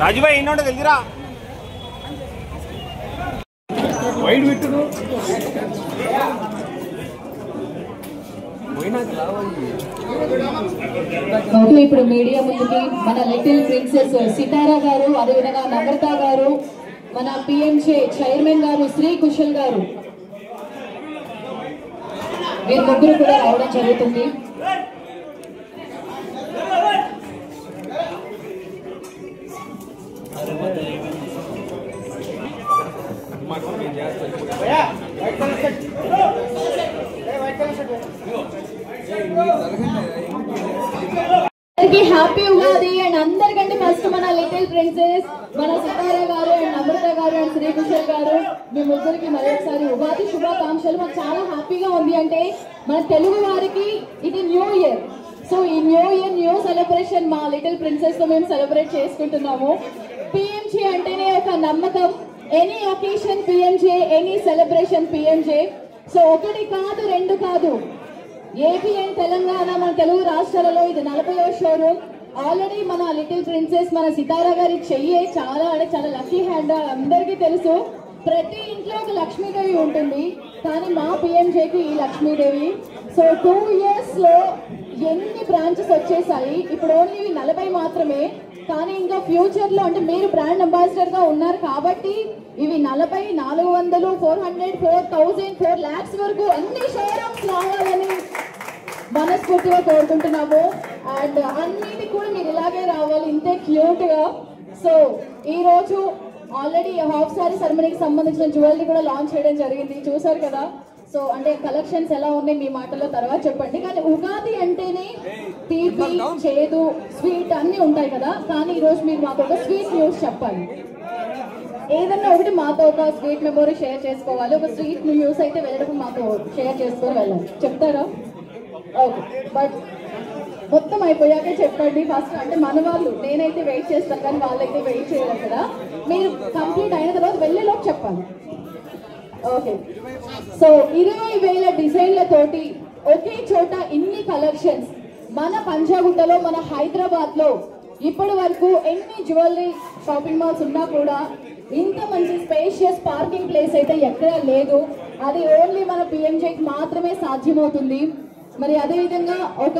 Raju Bhai ఇన్నోంటే తెలియరా wide పెట్టు ఇప్పుడు media ముందుకి మన లిటిల్ ప్రిన్సెస్ సితారా గారు, అదేవిధంగా నమ్రత గారు, మన పిఎంజే చైర్మన్ గారు శ్రీ కుశల్ గారు, వీరు ముగ్గురు కూడా రావడం జరుగుతుంది. హ్యాపీ ఉగాది అండ్ అందరికంటే ఫస్ట్ మన లిటిల్ ప్రిన్సెస్ మన సితారా గారు అండ్ నమ్రత గారు అండ్ శ్రీ కుశల్ గారు, మీ ముగ్గురికి మరొకసారి ఉగాది శుభాకాంక్షలు. మాకు చాలా హ్యాపీగా ఉంది. అంటే మన తెలుగు వారికి ఇది న్యూ ఇయర్. సో ఈ న్యూ ఇయర్ న్యూ సెలబ్రేషన్ మా లిటిల్ ప్రిన్సెస్ తో మేము సెలబ్రేట్ చేసుకుంటున్నాము. పిఎంజే అంటేనే ఒక నమ్మకం. Any occasion PMJ, any celebration PMJ. So ఒకటి కాదు, రెండు కాదు, ఏపీ అండ్ తెలంగాణ మన తెలుగు రాష్ట్రాలలో ఇది 40వ షోరూమ్. ఆల్రెడీ మన లిటిల్ ప్రిన్సెస్ మన సితారా గారి చెయ్యే చాలా అంటే చాలా లక్కీ హ్యాండ్. అందరికీ తెలుసు ప్రతి ఇంట్లో ఒక లక్ష్మీదేవి ఉంటుంది, కానీ మా పిఎంజేకి ఈ లక్ష్మీదేవి. సో 2 years లో ఎన్ని బ్రాంచెస్ వచ్చేసాయి. ఇప్పుడు ఓన్లీ 40 మాత్రమే, కానీ ఇంకా ఫ్యూచర్ లో అంటే మీరు బ్రాండ్ అంబాసిడర్ గా ఉన్నారు కాబట్టి ఇవి 40, 400, 400, 4000, 4 lakhs వరకు అన్ని షోరూమ్స్ రావాలని మనస్ఫూర్తిగా కోరుకుంటున్నాము. అండ్ అన్నిటికి కూడా మీరు ఇలాగే రావాలి, ఇంతే క్యూట్ గా. సో ఈ రోజు ఆల్రెడీ హాఫ్ సారీ సెరమనీకి సంబంధించిన జ్యువెలరీ కూడా లాంచ్ చేయడం జరిగింది, చూసారు కదా. సో అంటే కలెక్షన్స్ ఎలా ఉన్నాయి మీ మాటల్లో తర్వాత చెప్పండి. కానీ ఉగాది అంటేనే తీపి, చేదు, స్వీట్ అన్ని ఉంటాయి కదా. కానీ ఈరోజు మీరు మాకు ఒక స్వీట్ న్యూస్ చెప్పాలి. ఏదన్నా ఒకటి మాతో ఒక స్వీట్ మెమొరీ షేర్ చేసుకోవాలి. ఒక స్వీట్ న్యూస్ అయితే వెళ్ళడం మాతో షేర్ చేసుకొని వెళ్ళాలి. చెప్తారా? ఓకే, బట్ మొత్తం అయిపోయాకే చెప్పండి ఫస్ట్. అంటే మన వాళ్ళు, నేనైతే వెయిట్ చేస్తాను కానీ వాళ్ళైతే వెయిట్ చేయలేరు కదా. మీరు కంప్లీట్ అయిన తర్వాత వెళ్ళేలోపు చెప్పాలి. ఓకే, సో 20,000 డిజైన్లతోటి ఒకే చోట ఇన్ని కలెక్షన్స్ మన పంజాగుట్టలో, మన హైదరాబాద్ లో ఇప్పటి వరకు ఎన్ని జ్యువెలరీ షాపింగ్ మాల్స్ ఉన్నా కూడా ఇంత మంచి స్పేషియస్ పార్కింగ్ ప్లేస్ అయితే ఎక్కడా లేదు. అది ఓన్లీ మన పిఎంజేకి మాత్రమే సాధ్యమవుతుంది. మరి అదే విధంగా ఒక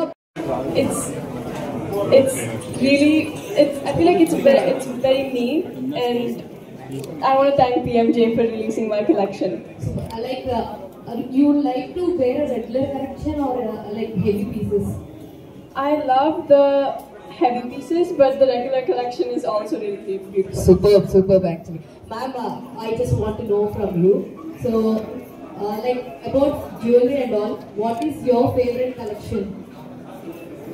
it's really I feel like it's very neat, and I want to thank PMJ for releasing my collection. Like you like to wear a regular collection or like heavy pieces? I love the heavy pieces, but the regular collection is also really beautiful. Superb actually. Ma'am, I just want to know from you. So like about jewelry and all, what is your favorite collection?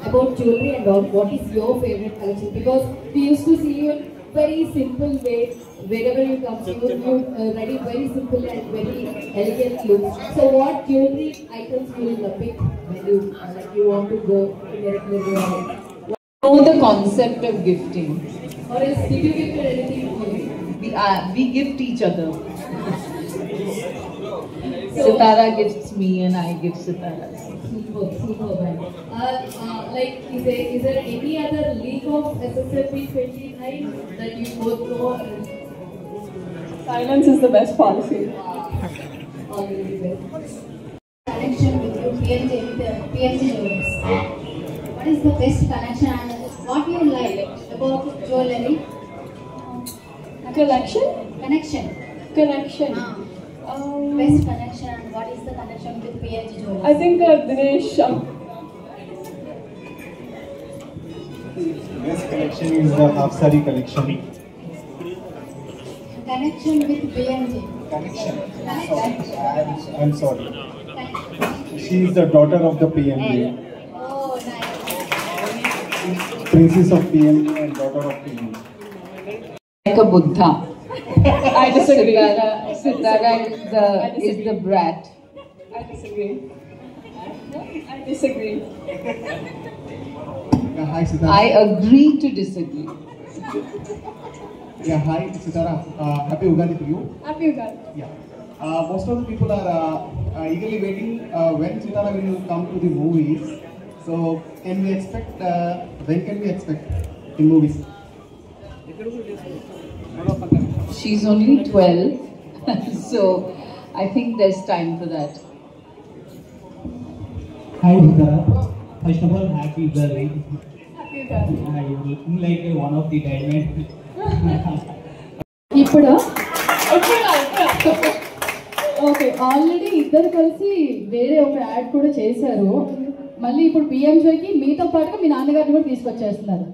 About jewelry and all, what is your favorite collection? Because we used to see you in very simple way. Wherever you come, you ready very simple and very elegant look. So what jewelry items you will pick when you like you want to go in a regular way? Know the concept of gifting. Or else did you gift anything? We gift each other. Sitara gifts me and I gift Sitara. Superb. Like is there any other leak of SSLP 29 that you both know? Silence is the best policy. Connection with you, PMJ jewelers. What is the best connection and what you like about jewelry? Connection. Best connection and what is the connection with PMJ jewelers? I think Dinesh. Best collection is the half saree collection. Connection with PMJ. Connection. I'm sorry. She is the daughter of the PMJ. Oh, nice. Princess of PMJ and daughter of PMJ. Like a Buddha. I disagree. Sitara is the brat. I disagree. Yeah, hi Sitara. I agree to disagree. Yeah, hi Sitara. Happy Ugadi to you. Happy Ugadi. Yeah. Most of the people are eagerly waiting when Sitara will come to the movies. So, can we expect? When can we expect the movies? She's only 12, so I think there's time for that. Hi Sitara. First of all, happy birthday. You're looking like one of the diamond. ఇప్పుడు okay already ఇద్దరు కలిసి వేరే ఒక add కూడా చేశారు. మళ్ళీ ఇప్పుడు పిఎంజేకి మీతో పాటుగా మీ నాన్నగారిని కూడా తీసుకొచ్చేస్తున్నారు.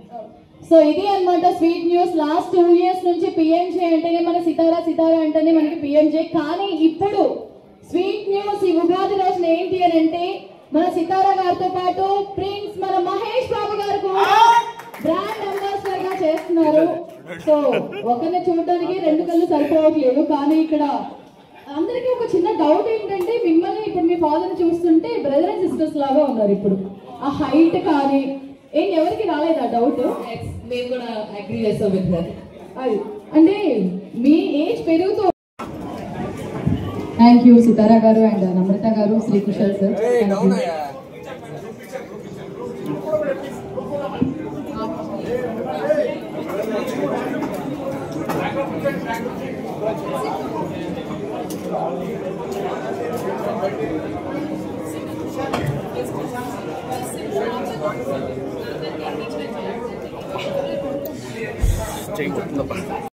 సో ఇది అన్నమాట స్వీట్ న్యూస్. లాస్ట్ 2 years నుంచి పిఎంజే అంటేనే మన సితారా అంటేనే మనకి పిఎంజే. కానీ ఇప్పుడు స్వీట్ న్యూస్ ఈ ఉగాది రోజున ఏంటి అని అంటే మన సితారా గారితో పాటు ప్రిన్స్ మన మహేష్ బాబు గారు కూడా బ్రాండ్ అంబాసిడర్ గా చేస్తున్నారు. సో ఒకరిని చూడడానికి 2 కళ్ళు సరిపోవట్లేదు. కానీ ఇక్కడ అందరికీ ఒక చిన్న డౌట్ ఏంటంటే మిమ్మల్ని ఇప్పుడు మీ ఫాదర్ చూస్తుంటే బ్రదర్ అండ్ సిస్టర్స్ లాగా ఉన్నారు. ఇప్పుడు ఆ హైట్ కానీ ఎవరికి రాలేదా డౌట్? మేము కూడా అగ్రీ చేస్తాం విత్ దట్. అది అంటే మీ ఏజ్ పెరుగుతూ. థ్యాంక్ యూ సితారా గారు అండ్ నమ్రత గారు, Shri Kushal sir. Thank you.